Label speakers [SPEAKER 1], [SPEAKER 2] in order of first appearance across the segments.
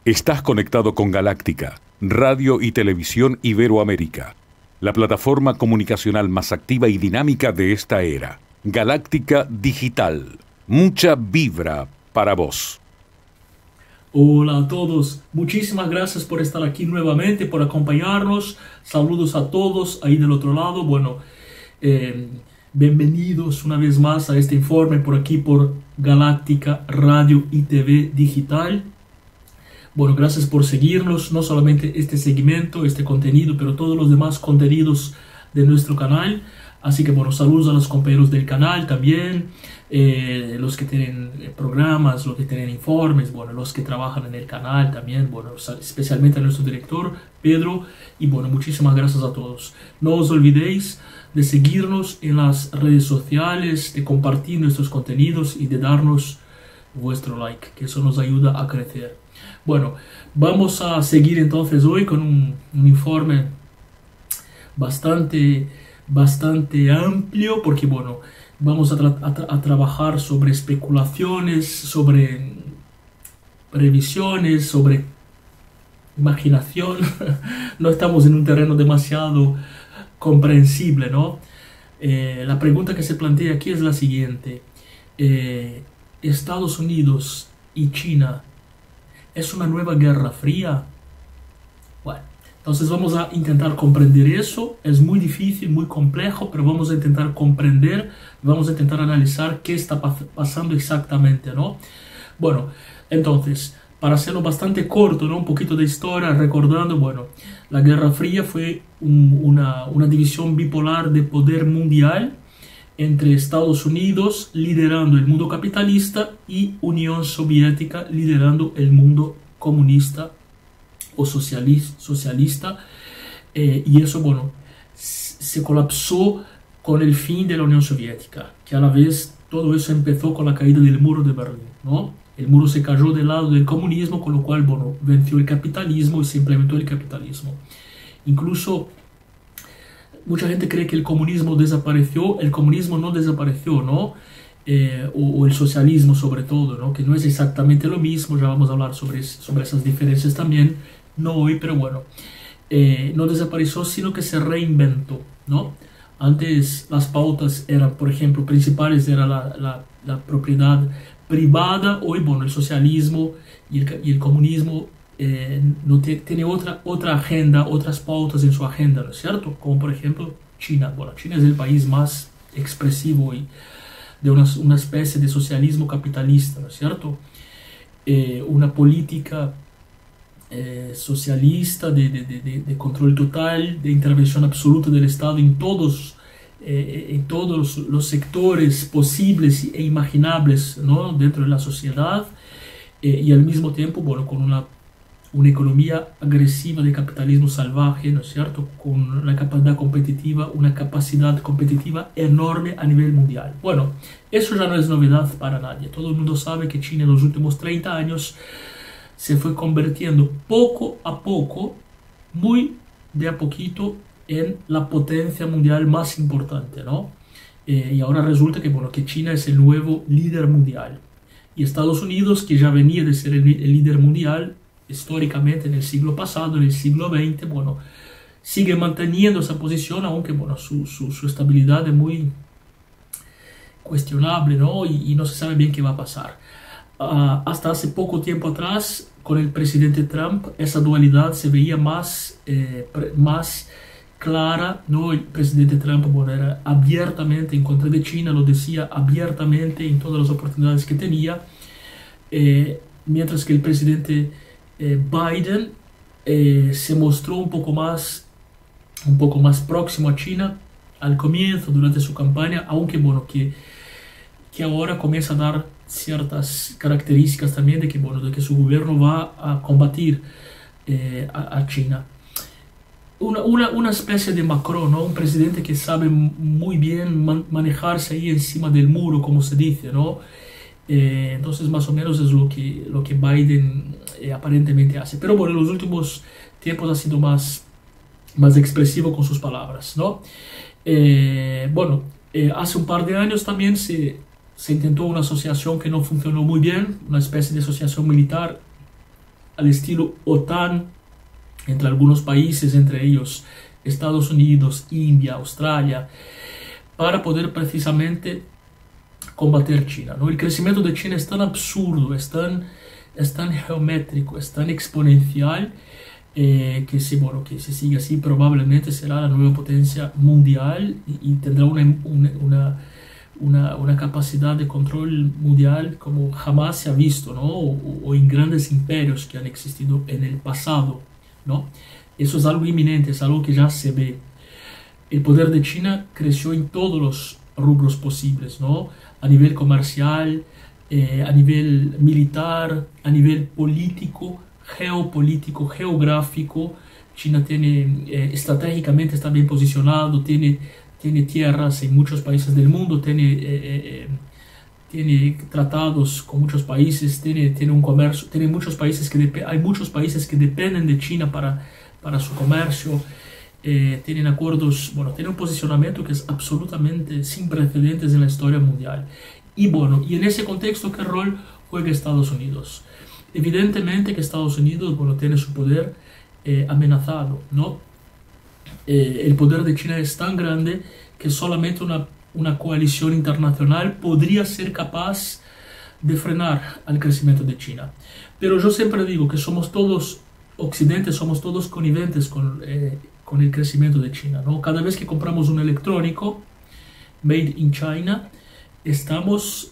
[SPEAKER 1] Estás conectado con Galáctica, Radio y Televisión Iberoamérica, la plataforma comunicacional más activa y dinámica de esta era. Galáctica Digital. Mucha vibra para vos.
[SPEAKER 2] Hola a todos, muchísimas gracias por estar aquí nuevamente, por acompañarnos. Saludos a todos ahí del otro lado. Bueno, bienvenidos una vez más a este informe por aquí por Galáctica Radio y TV Digital. Bueno, gracias por seguirnos, no solamente este segmento, este contenido, pero todos los demás contenidos de nuestro canal. Así que bueno, saludos a los compañeros del canal también, los que tienen programas, los que tienen informes, bueno, los que trabajan en el canal también, bueno, especialmente a nuestro director, Pedro, y bueno, muchísimas gracias a todos. No os olvidéis de seguirnos en las redes sociales, de compartir nuestros contenidos y de darnos vuestro like, que eso nos ayuda a crecer. Bueno, vamos a seguir entonces hoy con un informe bastante amplio, porque bueno, vamos a trabajar sobre especulaciones, sobre previsiones, sobre imaginación. No estamos en un terreno demasiado comprensible, ¿no? La pregunta que se plantea aquí es la siguiente. ¿Estados Unidos y China es una nueva guerra fría? Bueno, entonces vamos a intentar comprender eso. Es muy difícil, muy complejo, pero vamos a intentar comprender, vamos a intentar analizar qué está pasando exactamente, ¿no? Bueno, entonces, para hacerlo bastante corto, ¿no? Un poquito de historia, recordando, bueno, la Guerra Fría fue una división bipolar de poder mundial entre Estados Unidos liderando el mundo capitalista y Unión Soviética liderando el mundo comunista o socialista, y eso, bueno, se colapsó con el fin de la Unión Soviética, que a la vez todo eso empezó con la caída del muro de Berlín, ¿no? El muro se cayó del lado del comunismo, con lo cual, bueno, venció el capitalismo y se implementó el capitalismo. Incluso mucha gente cree que el comunismo desapareció. El comunismo no desapareció, ¿no? O el socialismo sobre todo, ¿no? Que no es exactamente lo mismo. Ya vamos a hablar sobre esas diferencias también, no hoy, pero bueno, no desapareció, sino que se reinventó, ¿no? Antes las pautas eran, por ejemplo, principales era la propiedad privada. Hoy, bueno, el socialismo y el comunismo no tiene otra agenda, otras pautas en su agenda, ¿no es cierto? Como por ejemplo China. Bueno, China es el país más expresivo y de una especie de socialismo capitalista, ¿no es cierto? Una política socialista de control total, de intervención absoluta del Estado en todos los sectores posibles e imaginables, ¿no? Dentro de la sociedad, y al mismo tiempo, bueno, con una economía agresiva de capitalismo salvaje, ¿no es cierto? Con una capacidad competitiva enorme a nivel mundial. Bueno, eso ya no es novedad para nadie. Todo el mundo sabe que China en los últimos 30 años se fue convirtiendo poco a poco, muy de a poquito, en la potencia mundial más importante, ¿no? Y ahora resulta que, bueno, que China es el nuevo líder mundial. Y Estados Unidos, que ya venía de ser el líder mundial históricamente en el siglo pasado, en el siglo XX, bueno, sigue manteniendo esa posición, aunque, bueno, su estabilidad es muy cuestionable, ¿no? Y no se sabe bien qué va a pasar. Hasta hace poco tiempo atrás, con el presidente Trump, esa dualidad se veía más clara, ¿no? El presidente Trump, bueno, era abiertamente en contra de China, lo decía abiertamente en todas las oportunidades que tenía, mientras que el presidente Biden se mostró un poco más próximo a China al comienzo, durante su campaña, aunque bueno, que ahora comienza a dar ciertas características también de que su gobierno va a combatir a China. Una especie de Macron, ¿no? Un presidente que sabe muy bien manejarse ahí encima del muro, como se dice, ¿no? Entonces más o menos es lo que Biden aparentemente hace. Pero bueno, en los últimos tiempos ha sido más expresivo con sus palabras, ¿no? Hace un par de años también se intentó una asociación que no funcionó muy bien, una especie de asociación militar al estilo OTAN entre algunos países, entre ellos Estados Unidos, India, Australia, para poder precisamente combater China, ¿no? El crecimiento de China es tan absurdo, es tan geométrico, es tan exponencial, que si sigue así probablemente será la nueva potencia mundial y tendrá una capacidad de control mundial como jamás se ha visto, ¿no? O en grandes imperios que han existido en el pasado, ¿no? Eso es algo inminente, es algo que ya se ve. El poder de China creció en todos los rubros posibles, ¿no? A nivel comercial, a nivel militar, a nivel político, geopolítico, geográfico. China tiene, estratégicamente está bien posicionado, tiene tierras en muchos países del mundo, tiene tratados con muchos países, tiene un comercio, hay muchos países que dependen de China para su comercio. Tienen acuerdos, bueno, tiene un posicionamiento que es absolutamente sin precedentes en la historia mundial. Y bueno, y en ese contexto, ¿qué rol juega Estados Unidos? Evidentemente que Estados Unidos, bueno, tiene su poder amenazado, ¿no? El poder de China es tan grande que solamente una coalición internacional podría ser capaz de frenar al crecimiento de China. Pero yo siempre digo que somos todos, Occidente, somos todos conniventes con el crecimiento de China, ¿no? Cada vez que compramos un electrónico made in China, estamos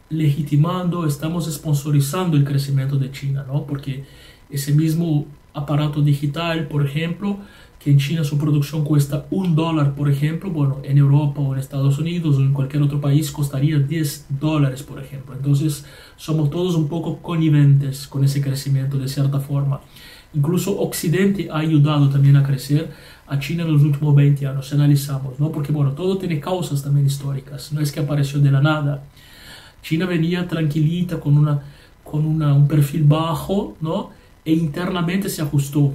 [SPEAKER 2] legitimando, estamos sponsorizando el crecimiento de China, ¿no? Porque ese mismo aparato digital, por ejemplo, que en China su producción cuesta $1, por ejemplo, bueno, en Europa o en Estados Unidos o en cualquier otro país costaría $10, por ejemplo. Entonces somos todos un poco conniventes con ese crecimiento de cierta forma. Incluso Occidente ha ayudado también a crecer a China en los últimos 20 años, si analizamos, ¿no? Porque, bueno, todo tiene causas también históricas, no es que apareció de la nada. China venía tranquilita con un perfil bajo, ¿no? E internamente se ajustó,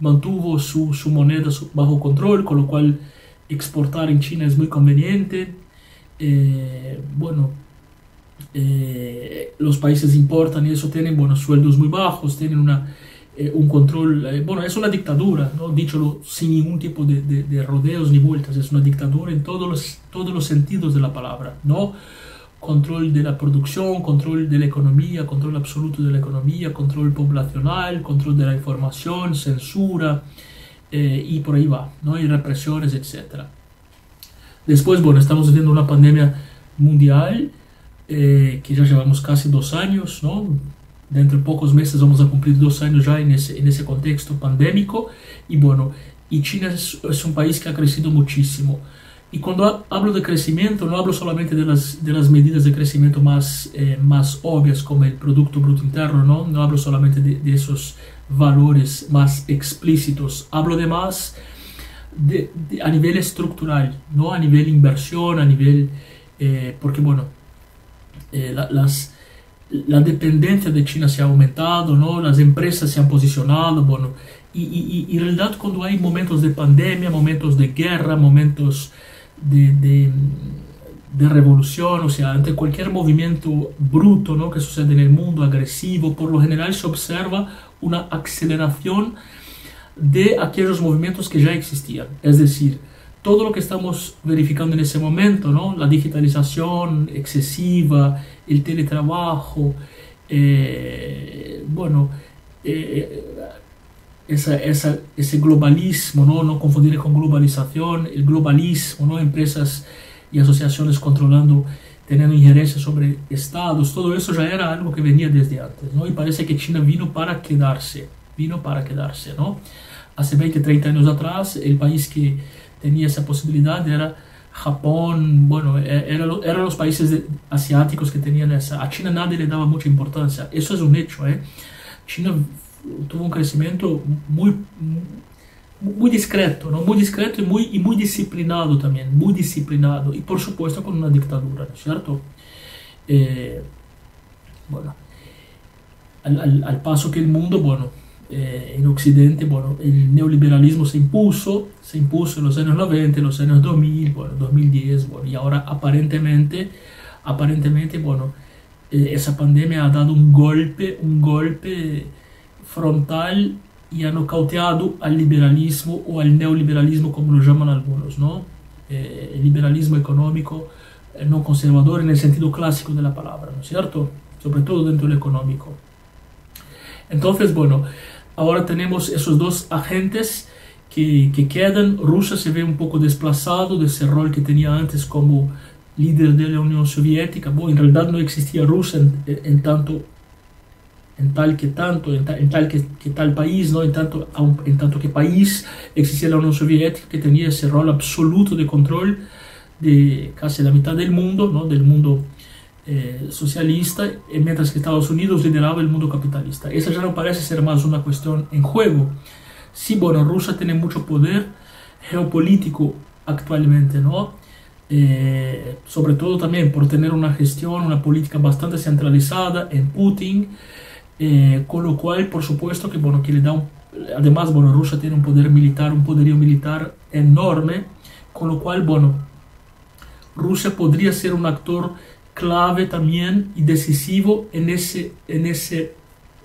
[SPEAKER 2] mantuvo su moneda bajo control, con lo cual exportar en China es muy conveniente. Los países importan y eso tienen, bueno, sueldos muy bajos, tienen un control, bueno, es una dictadura, ¿no? Dicho sin ningún tipo de rodeos ni vueltas, es una dictadura en todos los sentidos de la palabra, ¿no? Control de la producción, control de la economía, control absoluto de la economía, control poblacional, control de la información, censura, y por ahí va, ¿no? Y represiones, etc. Después, bueno, estamos viviendo una pandemia mundial, que ya llevamos casi 2 años, ¿no? Dentro de pocos meses vamos a cumplir 2 años ya en ese contexto pandémico. Y bueno, y China es un país que ha crecido muchísimo. Y cuando hablo de crecimiento, no hablo solamente de las medidas de crecimiento más obvias, como el Producto Bruto Interno, no hablo solamente de esos valores más explícitos, hablo de más a nivel estructural, ¿no? A nivel inversión, a nivel, porque bueno, la dependencia de China se ha aumentado, ¿no? Las empresas se han posicionado, bueno, y en realidad cuando hay momentos de pandemia, momentos de guerra, momentos de revolución, o sea, ante cualquier movimiento bruto, ¿no? Que sucede en el mundo, agresivo, por lo general se observa una aceleración de aquellos movimientos que ya existían. Es decir, todo lo que estamos verificando en ese momento, ¿no? La digitalización excesiva, el teletrabajo, ese globalismo, no confundir con globalización, el globalismo, ¿no? Empresas y asociaciones controlando, teniendo injerencia sobre estados, todo eso ya era algo que venía desde antes, ¿no? Y parece que China vino para quedarse, ¿no? Hace 20, 30 años atrás, el país que tenía esa posibilidad era Japón, bueno, eran los países asiáticos que tenían esa. A China nadie le daba mucha importancia, eso es un hecho, ¿eh? China tuvo un crecimiento muy discreto, ¿no? Muy discreto y muy disciplinado también, muy disciplinado, y por supuesto con una dictadura, ¿no es cierto? Bueno, al paso que el mundo, bueno, en Occidente, bueno, el neoliberalismo se impuso en los años 90, en los años 2000, bueno, 2010, bueno, y ahora aparentemente, bueno, esa pandemia ha dado un golpe frontal y ha nocauteado al liberalismo o al neoliberalismo, como lo llaman algunos, ¿no? El liberalismo económico no conservador en el sentido clásico de la palabra, ¿no es cierto? Sobre todo dentro del económico. Entonces, bueno, ahora tenemos esos dos agentes que quedan. Rusia se ve un poco desplazado de ese rol que tenía antes como líder de la Unión Soviética. Bueno, en realidad no existía Rusia en tal país, ¿no? en tanto que país existía la Unión Soviética, que tenía ese rol absoluto de control de casi la mitad del mundo, ¿no? Del mundo socialista, mientras que Estados Unidos lideraba el mundo capitalista. Esa ya no parece ser más una cuestión en juego. Sí, bueno, Rusia tiene mucho poder geopolítico actualmente, ¿no? Sobre todo también por tener una gestión, una política bastante centralizada en Putin, con lo cual, por supuesto, que, bueno, que le da además, bueno, Rusia tiene un poder militar, un poderío militar enorme, con lo cual, bueno, Rusia podría ser un actor clave también y decisivo en ese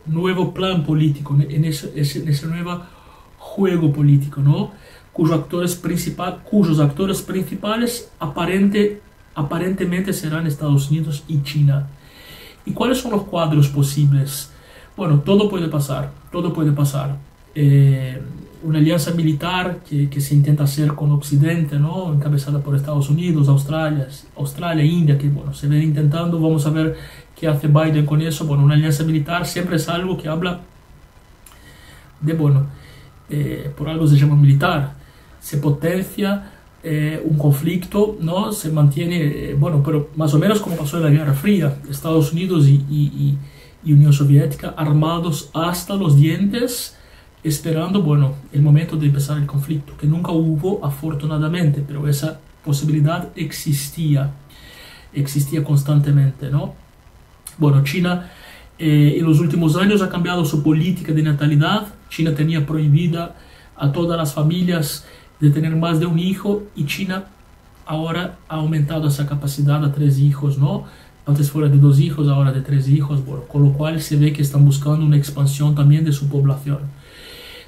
[SPEAKER 2] nuevo plan político, en ese nuevo juego político, ¿no? Cuyos actores principales aparentemente serán Estados Unidos y China. ¿Y cuáles son los cuadros posibles? Bueno, todo puede pasar, todo puede pasar. Una alianza militar que se intenta hacer con Occidente, ¿no? Encabezada por Estados Unidos, Australia, India, que, bueno, se ven intentando. Vamos a ver qué hace Biden con eso. Bueno, una alianza militar siempre es algo que habla de, bueno, por algo se llama militar, se potencia un conflicto, ¿no? Se mantiene, bueno, pero más o menos como pasó en la Guerra Fría, Estados Unidos y Unión Soviética armados hasta los dientes, esperando, bueno, el momento de empezar el conflicto, que nunca hubo, afortunadamente, pero esa posibilidad existía constantemente, ¿no? Bueno, China en los últimos años ha cambiado su política de natalidad. China tenía prohibida a todas las familias de tener más de un hijo, y China ahora ha aumentado esa capacidad a 3 hijos, ¿no? Antes fuera de 2 hijos, ahora de 3 hijos, bueno, con lo cual se ve que están buscando una expansión también de su población.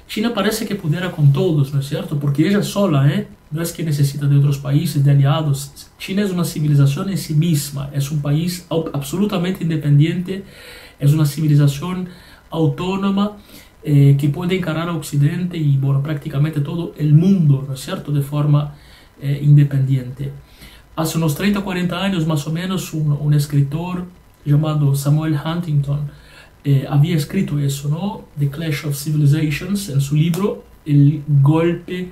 [SPEAKER 2] China parece que pudiera con todos, ¿no es cierto? Porque ella sola, no es que necesita de otros países, de aliados. China es una civilización en sí misma, es un país absolutamente independiente, es una civilización autónoma que puede encarar a Occidente y, bueno, prácticamente todo el mundo, ¿no es cierto?, de forma independiente. Hace unos 30 o 40 años más o menos, un escritor llamado Samuel Huntington había escrito eso, ¿no? The Clash of Civilizations, en su libro, el golpe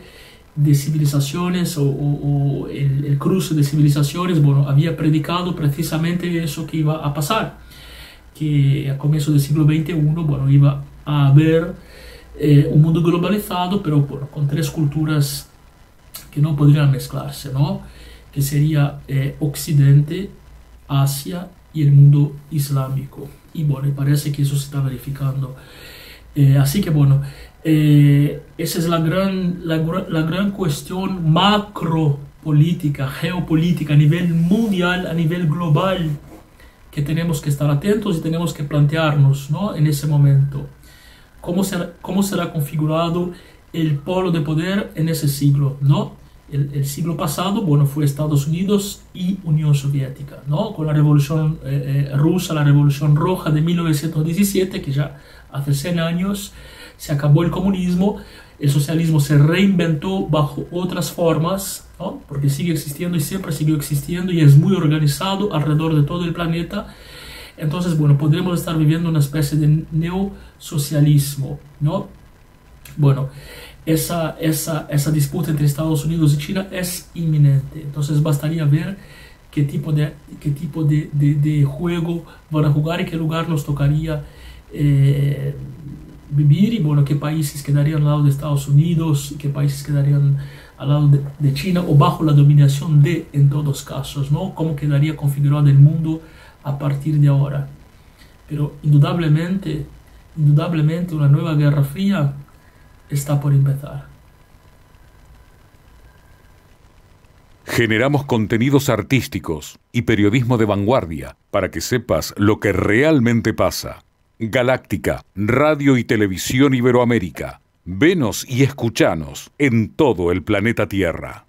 [SPEAKER 2] de civilizaciones o el cruce de civilizaciones. Bueno, había predicado precisamente eso que iba a pasar, que a comienzos del siglo XXI, bueno, iba a haber un mundo globalizado, pero, bueno, con 3 culturas que no podrían mezclarse, ¿no? Que sería Occidente, Asia y el mundo islámico. Y, bueno, parece que eso se está verificando. Así que, bueno, esa es la gran cuestión macropolítica, geopolítica, a nivel mundial, a nivel global, que tenemos que estar atentos y tenemos que plantearnos, ¿no? En ese momento. ¿Cómo será configurado el polo de poder en ese siglo, ¿no? El siglo pasado, bueno, fue Estados Unidos y Unión Soviética, ¿no? Con la Revolución Rusa, la Revolución Roja de 1917, que ya hace 100 años, se acabó el comunismo, el socialismo se reinventó bajo otras formas, ¿no? Porque sigue existiendo y siempre siguió existiendo y es muy organizado alrededor de todo el planeta. Entonces, bueno, podremos estar viviendo una especie de neosocialismo, ¿no? Bueno, esa disputa entre Estados Unidos y China es inminente. Entonces bastaría ver qué tipo de juego van a jugar y qué lugar nos tocaría vivir, y, bueno, qué países quedarían al lado de Estados Unidos y qué países quedarían al lado de China o bajo la dominación de, en todos casos, ¿no? Cómo quedaría configurado el mundo a partir de ahora. Pero indudablemente una nueva Guerra Fría está por empezar.
[SPEAKER 1] Generamos contenidos artísticos y periodismo de vanguardia para que sepas lo que realmente pasa. Galáctica, Radio y Televisión Iberoamérica. Venos y escuchanos en todo el planeta Tierra.